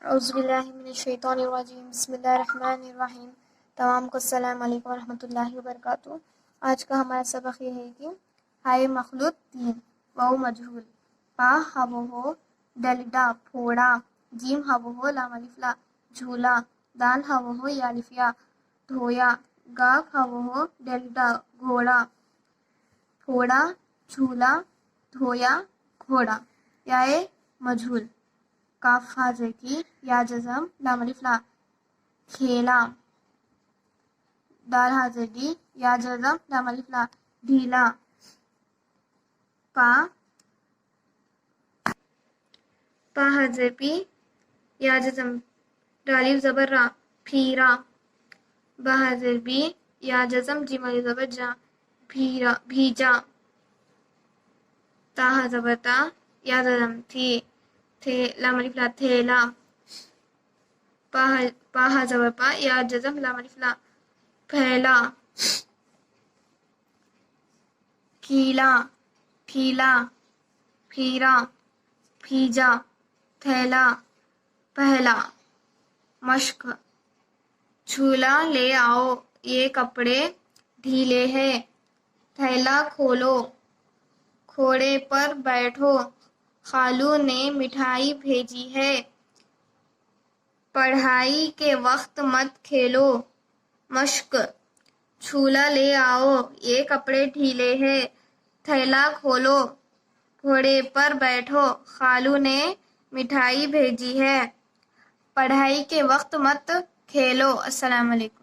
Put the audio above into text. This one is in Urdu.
اعوذ باللہ من الشیطان الرجیم بسم اللہ الرحمن الرحیم۔ تمام کو السلام علیکم ورحمۃ اللہ وبرکاتہ۔ آج کا ہمارا سبق یہ ہے کہ ہائے مخلوط 3 واو مجہول، پا ہو ہو ڈلڈا پھوڑا، جیم ہو ہو لام الف لا جھولا، دال ہو ہو یا الف یا دھویا، گاگ ہو ہو ڈلڈا گھوڑا، پھوڑا جھولا دھویا گھوڑا، یائے مجہول، کاف ہا زکی یا جزم لام الف لا کھیلا، دال ہا زکی یا جزم لام الف لا ڈھیلا، پا ہا زپی یا جزم ڈالف زبر را پھیرا، با ہا زبی یا جزم جیم الف زبر جا بھیجا، تا ہا زبر تا یا جزم تھی لام الف لا تھیلا، پا ہا زبر پا یا جزم لام الف لا پھیلا، کھیلا ٹھیلا پھیرا بھیجا تھیلا پہلا، مشق، جھولا لے آؤ یہ کپڑے ڈھیلے ہیں، تھیلا کھولو گھوڑے پر بیٹھو خالو نے مٹھائی بھیجی ہے، پڑھائی کے وقت مت کھیلو مشق، جھولا لے آؤ یہ کپڑے ڈھیلے ہیں، تھیلا کھولو گھوڑے پر بیٹھو خالو نے مٹھائی بھیجی ہے، پڑھائی کے وقت مت کھیلو۔ السلام علیکم۔